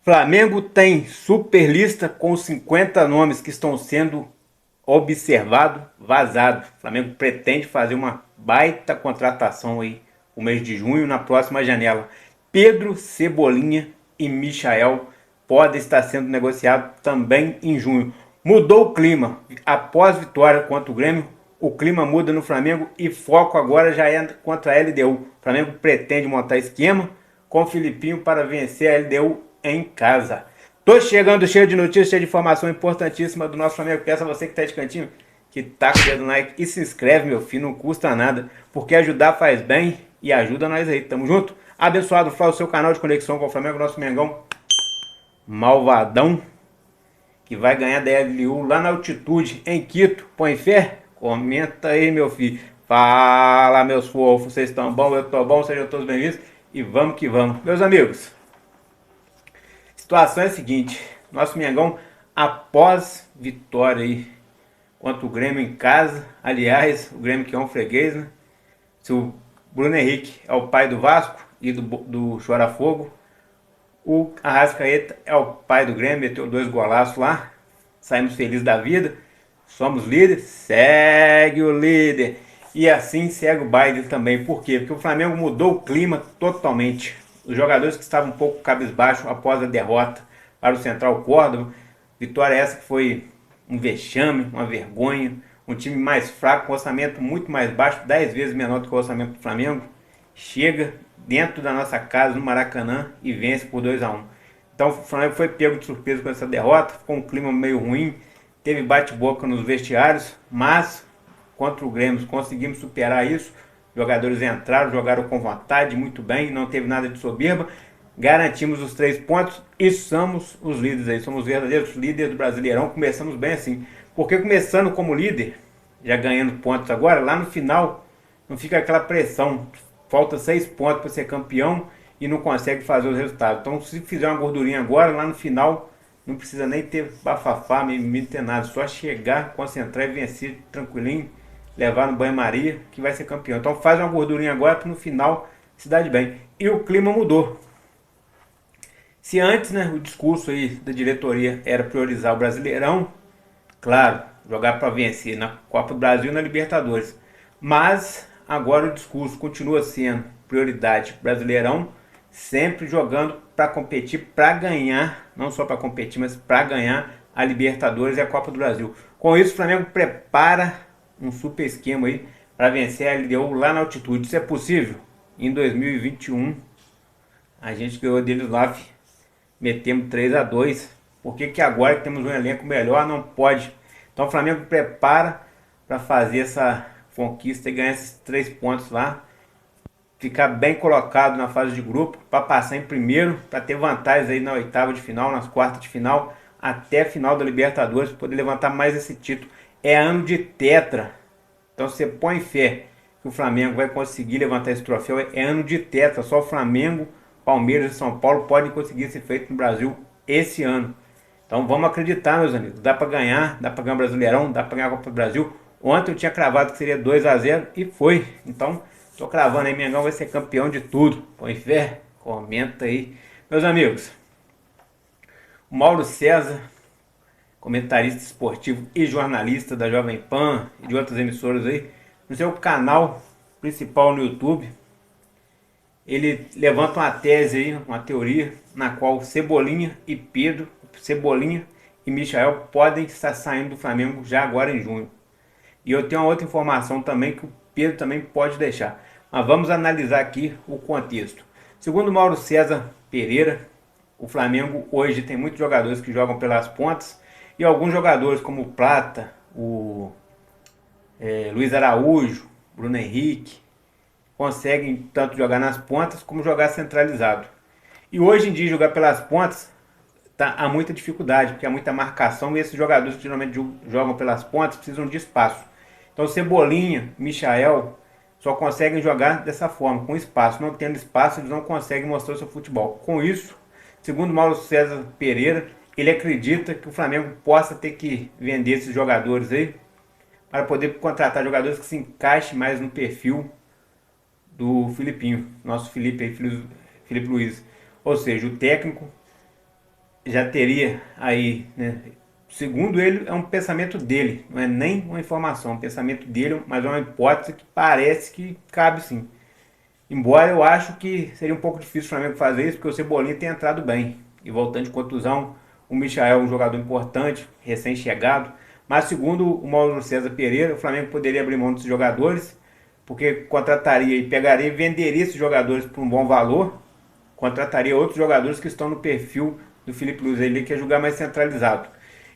Flamengo tem super lista com 50 nomes que estão sendo observados, vazados. Flamengo pretende fazer uma baita contratação aí no mês de junho, na próxima janela. Pedro, Cebolinha e Michael podem estar sendo negociados também em junho. Mudou o clima. Após vitória contra o Grêmio, o clima muda no Flamengo e foco agora já é contra a LDU. O Flamengo pretende montar esquema com o Filipinho para vencer a LDU em casa. Tô chegando cheio de notícias, cheio de informação importantíssima do nosso Flamengo. Peço a você que tá de cantinho, que tá com o dedo no like e se inscreve, meu filho, não custa nada, porque ajudar faz bem e ajuda nós aí. Tamo junto? Abençoado, Flá, o seu canal de conexão com o Flamengo, nosso Mengão malvadão, que vai ganhar da LDU lá na altitude, em Quito. Põe fé? Comenta aí, meu filho. Fala, meus fofos, vocês estão bom? Eu tô bom, sejam todos bem-vindos e vamos que vamos. Meus amigos, a situação é a seguinte: nosso Mengão, após vitória aí contra o Grêmio em casa, aliás, o Grêmio que é um freguês, né? Se o Bruno Henrique é o pai do Vasco e do Chora-Fogo, o Arrascaeta é o pai do Grêmio, meteu 2 golaços lá, saímos felizes da vida, somos líderes, segue o líder. E assim segue o baile também. Por quê? Porque o Flamengo mudou o clima totalmente. Os jogadores que estavam um pouco cabisbaixo após a derrota para o Central Córdoba, vitória essa que foi um vexame, uma vergonha, um time mais fraco, com orçamento muito mais baixo, 10 vezes menor do que o orçamento do Flamengo, chega dentro da nossa casa no Maracanã e vence por 2-1. Então o Flamengo foi pego de surpresa com essa derrota, ficou um clima meio ruim, teve bate-boca nos vestiários, mas contra o Grêmio conseguimos superar isso. Os jogadores entraram, jogaram com vontade, muito bem, não teve nada de soberba. Garantimos os 3 pontos e somos os líderes aí, somos verdadeiros líderes do Brasileirão. Começamos bem assim, porque começando como líder, já ganhando pontos agora, lá no final não fica aquela pressão. Falta 6 pontos para ser campeão e não consegue fazer os resultados. Então, se fizer uma gordurinha agora, lá no final, não precisa nem ter bafafá, nem ter nada. Só chegar, concentrar e vencer tranquilinho, levar no banho-maria, que vai ser campeão. Então, faz uma gordurinha agora para no final se dar de bem. E o clima mudou. Se antes, né, o discurso aí da diretoria era priorizar o Brasileirão, claro, jogar para vencer na Copa do Brasil e na Libertadores. Mas agora o discurso continua sendo prioridade Brasileirão, sempre jogando para competir, para ganhar, não só para competir, mas para ganhar a Libertadores e a Copa do Brasil. Com isso, o Flamengo prepara um super esquema aí para vencer a LDU lá na altitude. Isso é possível? Em 2021, a gente ganhou deles lá, metemos 3-2. Por que agora que temos um elenco melhor não pode? Então o Flamengo prepara para fazer essa conquista e ganhar esses 3 pontos lá, ficar bem colocado na fase de grupo para passar em primeiro, para ter vantagens aí na oitava de final, nas quartas de final, até a final da Libertadores, para poder levantar mais esse título. É ano de tetra, então você põe fé que o Flamengo vai conseguir levantar esse troféu. É ano de tetra, só o Flamengo, Palmeiras e São Paulo podem conseguir ser feito no Brasil esse ano. Então vamos acreditar, meus amigos, dá para ganhar o Brasileirão, dá para ganhar a Copa do Brasil. Ontem eu tinha cravado que seria 2-0 e foi. Então tô cravando aí, Mengão vai ser campeão de tudo. Põe fé? Comenta aí. Meus amigos, o Mauro César, comentarista esportivo e jornalista da Jovem Pan e de outras emissoras aí, no seu canal principal no YouTube, ele levanta uma tese aí, uma teoria, na qual Cebolinha e Pedro, Cebolinha e Michael podem estar saindo do Flamengo já agora em junho. E eu tenho uma outra informação também que o Pedro também pode deixar. Mas vamos analisar aqui o contexto. Segundo Mauro César Pereira, o Flamengo hoje tem muitos jogadores que jogam pelas pontas e alguns jogadores como o Plata, o Luiz Araújo, Bruno Henrique, conseguem tanto jogar nas pontas como jogar centralizado. E hoje em dia jogar pelas pontas há muita dificuldade, porque há muita marcação e esses jogadores que geralmente jogam pelas pontas precisam de espaço. Então Cebolinha, Michael só conseguem jogar dessa forma, com espaço. Não tendo espaço, eles não conseguem mostrar o seu futebol. Com isso, segundo Mauro César Pereira, ele acredita que o Flamengo possa ter que vender esses jogadores aí para poder contratar jogadores que se encaixem mais no perfil do Filipinho, nosso Felipe Luiz. Ou seja, o técnico já teria aí, né? Segundo ele, é um pensamento dele, não é nem uma informação, é um pensamento dele, mas é uma hipótese que parece que cabe sim. Embora eu acho que seria um pouco difícil o Flamengo fazer isso, porque o Cebolinha tem entrado bem. E voltando de contusão, o Michael é um jogador importante, recém-chegado. Mas segundo o Mauro César Pereira, o Flamengo poderia abrir mão desses jogadores, porque contrataria e pegaria e venderia esses jogadores por um bom valor, contrataria outros jogadores que estão no perfil do Felipe Luiz, ele quer jogar mais centralizado.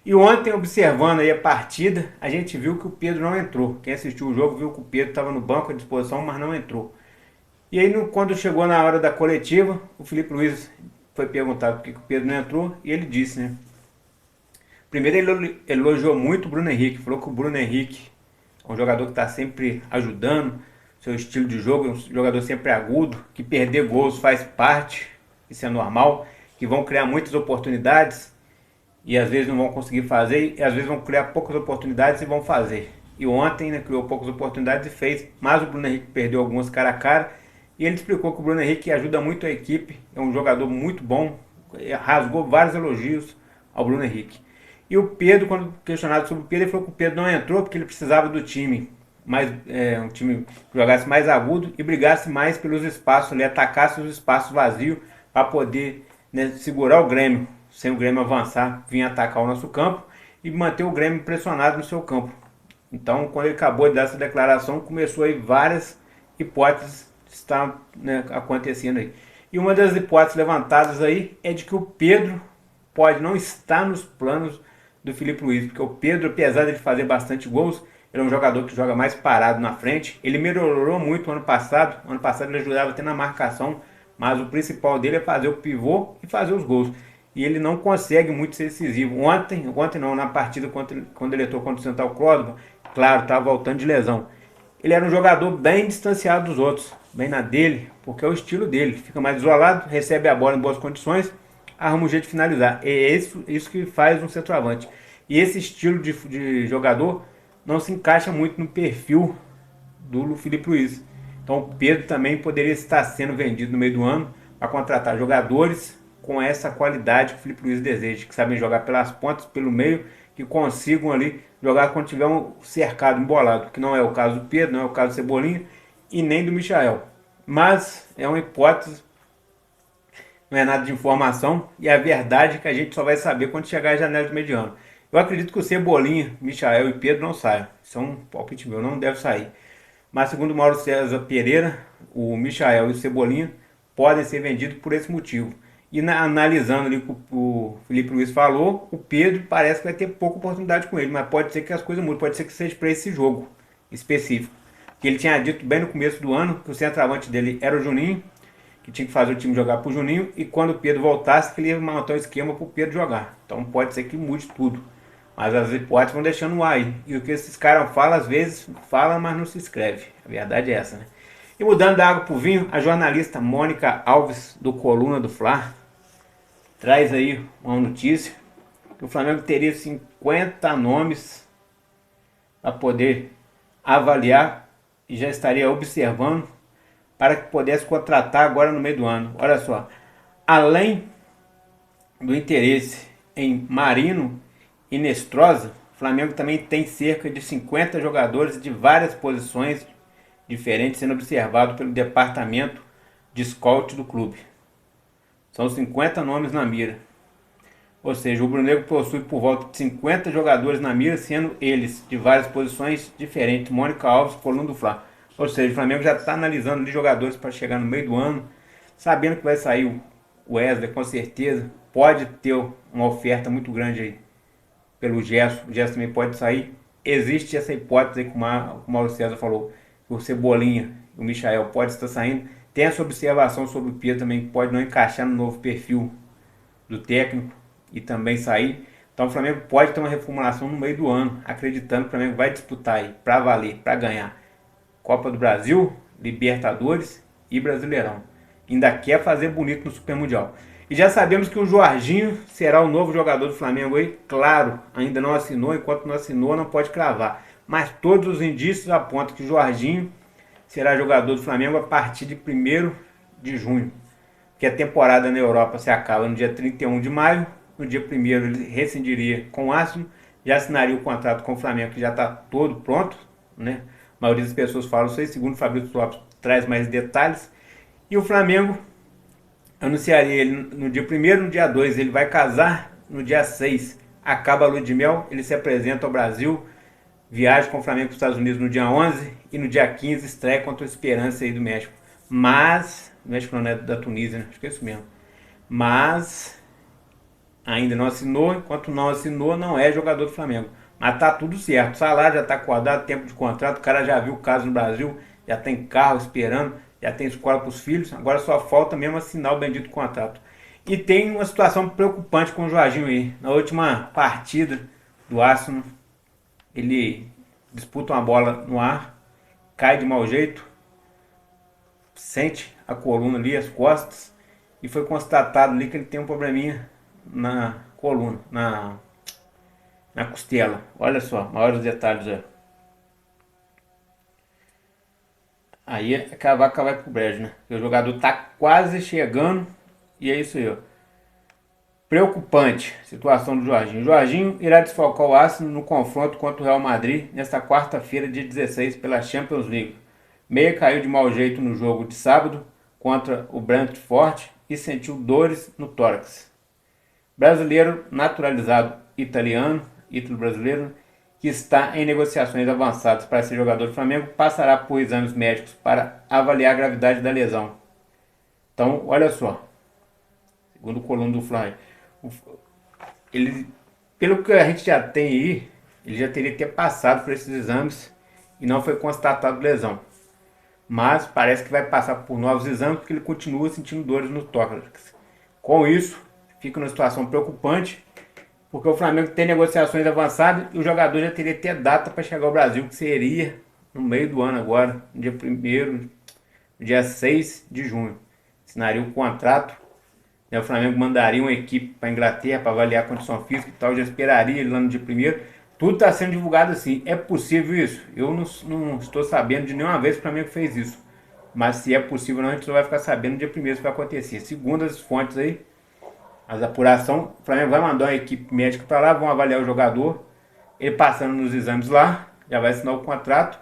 E ontem, observando aí a partida, a gente viu que o Pedro não entrou. Quem assistiu o jogo viu que o Pedro estava no banco à disposição, mas não entrou. E aí, quando chegou na hora da coletiva, o Felipe Luiz foi perguntado por que o Pedro não entrou, e ele disse, né? Primeiro ele elogiou muito o Bruno Henrique, falou que o Bruno Henrique é um jogador que está sempre ajudando, seu estilo de jogo, é um jogador sempre agudo, que perder gols faz parte, isso é normal, que vão criar muitas oportunidades e às vezes não vão conseguir fazer, e às vezes vão criar poucas oportunidades e vão fazer. E ontem, né, criou poucas oportunidades e fez, mas o Bruno Henrique perdeu algumas cara a cara, e ele explicou que o Bruno Henrique ajuda muito a equipe, é um jogador muito bom, rasgou vários elogios ao Bruno Henrique. E o Pedro, quando questionado sobre o Pedro, ele falou que o Pedro não entrou porque ele precisava do time mais, um time que jogasse mais agudo e brigasse mais pelos espaços, ele atacasse os espaços vazios para poder, né, segurar o Grêmio, sem o Grêmio avançar, vir atacar o nosso campo e manter o Grêmio pressionado no seu campo. Então, quando ele acabou de dar essa declaração, começou aí várias hipóteses que estão, né, acontecendo aí. E uma das hipóteses levantadas aí é de que o Pedro pode não estar nos planos do Felipe Luiz, porque o Pedro, apesar de fazer bastante gols, ele é um jogador que joga mais parado na frente. Ele melhorou muito ano passado. Ano passado ele ajudava até na marcação, mas o principal dele é fazer o pivô e fazer os gols. E ele não consegue muito ser decisivo. Ontem não, na partida quando ele entrou contra o Central Córdoba, claro, estava voltando de lesão. Ele era um jogador bem distanciado dos outros, bem na dele, porque é o estilo dele. Fica mais isolado, recebe a bola em boas condições, arruma um jeito de finalizar. É isso que faz um centroavante. E esse estilo de jogador não se encaixa muito no perfil do Felipe Luiz. Então o Pedro também poderia estar sendo vendido no meio do ano para contratar jogadores com essa qualidade que o Felipe Luiz deseja, que sabem jogar pelas pontas, pelo meio, que consigam ali jogar quando tiver um cercado embolado, que não é o caso do Pedro, não é o caso do Cebolinha e nem do Michael. Mas é uma hipótese, não é nada de informação, e a verdade é que a gente só vai saber quando chegar a janela de mediano. Eu acredito que o Cebolinha, Michael e Pedro não saiam. Isso é um palpite meu, não deve sair. Mas segundo o Mauro César Pereira, o Michael e o Cebolinha podem ser vendidos por esse motivo. E analisando ali o que o Felipe Luiz falou, o Pedro parece que vai ter pouca oportunidade com ele, mas pode ser que as coisas mudem, pode ser que seja para esse jogo específico. Que ele tinha dito bem no começo do ano que o centroavante dele era o Juninho, que tinha que fazer o time jogar pro Juninho, e quando o Pedro voltasse, que ele ia montar um esquema pro Pedro jogar. Então pode ser que mude tudo. Mas as hipóteses vão deixando no ar aí. E o que esses caras falam, às vezes, fala, mas não se escreve. A verdade é essa, né? E mudando da água pro vinho, a jornalista Mônica Alves, do Coluna do Fla, traz aí uma notícia que o Flamengo teria 50 nomes para poder avaliar e já estaria observando para que pudesse contratar agora no meio do ano. Olha só, além do interesse em Marino e Nestrosa, o Flamengo também tem cerca de 50 jogadores de várias posições diferentes sendo observado pelo departamento de scout do clube. São 50 nomes na mira. Ou seja, o Rubro-Negro possui por volta de 50 jogadores na mira, sendo eles de várias posições diferentes. Mônica Alves, Coluna do Fla. Ou seja, o Flamengo já está analisando ali jogadores para chegar no meio do ano, sabendo que vai sair o Wesley, com certeza. Pode ter uma oferta muito grande aí pelo Gerson. O Gerson também pode sair. Existe essa hipótese aí, como o Mauro César falou, que o Cebolinha e o Michael pode estar saindo. Tem essa observação sobre o Pedro também, que pode não encaixar no novo perfil do técnico e também sair. Então o Flamengo pode ter uma reformulação no meio do ano, acreditando que o Flamengo vai disputar aí para valer, para ganhar Copa do Brasil, Libertadores e Brasileirão. Ainda quer fazer bonito no Super Mundial. E já sabemos que o Jorginho será o novo jogador do Flamengo aí. Claro, ainda não assinou, enquanto não assinou não pode cravar. Mas todos os indícios apontam que o Jorginho será jogador do Flamengo a partir de 1º de junho. Que a temporada na Europa se acaba no dia 31 de maio no dia 1º ele rescindiria com o Arsenal, já assinaria o contrato com o Flamengo, que já está todo pronto, né? A maioria das pessoas falam isso aí, segundo o Fabrício Lopes traz mais detalhes. E o Flamengo anunciaria ele no dia 1º, no dia 2 ele vai casar, no dia 6 acaba a lua de mel, ele se apresenta ao Brasil, viaja com o Flamengo para os Estados Unidos no dia 11 e no dia 15 estreia contra o Esperança aí do México. Mas, o México não é da Tunísia, né? Acho que é isso mesmo. Mas ainda não assinou, enquanto não assinou, não é jogador do Flamengo. Mas tá tudo certo, o salário já tá acordado, tempo de contrato, o cara já viu o caso no Brasil, já tem carro esperando, já tem escola para os filhos, agora só falta mesmo assinar o bendito contrato. E tem uma situação preocupante com o Jorginho aí. Na última partida do Arsenal, ele disputa uma bola no ar, cai de mau jeito, sente a coluna ali, as costas, e foi constatado ali que ele tem um probleminha na coluna, na costela. Olha só, maiores detalhes aí. Aí a vaca vai pro brejo, né? O jogador tá quase chegando e é isso aí, ó. Preocupante situação do Jorginho. Jorginho irá desfalcar o Arsenal no confronto contra o Real Madrid nesta quarta-feira, dia 16, pela Champions League. Meia caiu de mau jeito no jogo de sábado contra o Brentford e sentiu dores no tórax. Brasileiro naturalizado italiano, ítalo-brasileiro, que está em negociações avançadas para ser jogador do Flamengo, passará por exames médicos para avaliar a gravidade da lesão. Então, olha só, segundo o coluna do Flamengo, ele, pelo que a gente já tem aí, ele já teria que ter passado por esses exames e não foi constatado lesão. Mas parece que vai passar por novos exames porque ele continua sentindo dores no tórax. Com isso, fica numa situação preocupante, porque o Flamengo tem negociações avançadas e o jogador já teria que ter data para chegar ao Brasil, que seria no meio do ano agora, no dia 1º, no dia 6 de junho. Assinaria o contrato, né? O Flamengo mandaria uma equipe para a Inglaterra para avaliar a condição física e tal, já esperaria ele lá no dia 1º. Tudo está sendo divulgado assim. É possível isso? Eu não estou sabendo de nenhuma vez que o Flamengo fez isso. Mas se é possível não, a gente só vai ficar sabendo no dia 1º se vai acontecer. Segundo as fontes aí, as apurações, o Flamengo vai mandar uma equipe médica para lá, vão avaliar o jogador, ele passando nos exames lá, já vai assinar o contrato,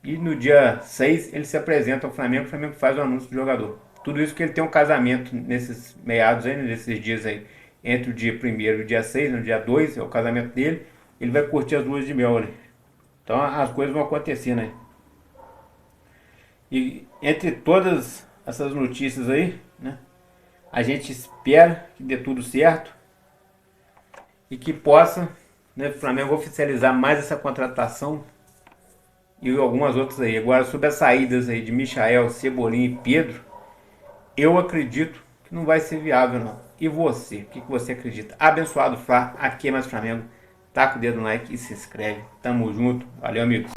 e no dia 6 ele se apresenta ao Flamengo, o Flamengo faz o anúncio do jogador. Tudo isso porque ele tem um casamento nesses meados aí, nesses dias aí, entre o dia 1º e o dia 6, no dia 2, é o casamento dele, ele vai curtir as luas de mel ali. Então as coisas vão acontecendo aí. E entre todas essas notícias aí, né, a gente espera que dê tudo certo e que possa, né, o Flamengo oficializar mais essa contratação e algumas outras aí. Agora, sobre as saídas aí de Michael, Cebolinha e Pedro, eu acredito que não vai ser viável não. E você? O que você acredita? Abençoado Flá, aqui é mais Flamengo. Taca o dedo no like e se inscreve. Tamo junto. Valeu, amigos.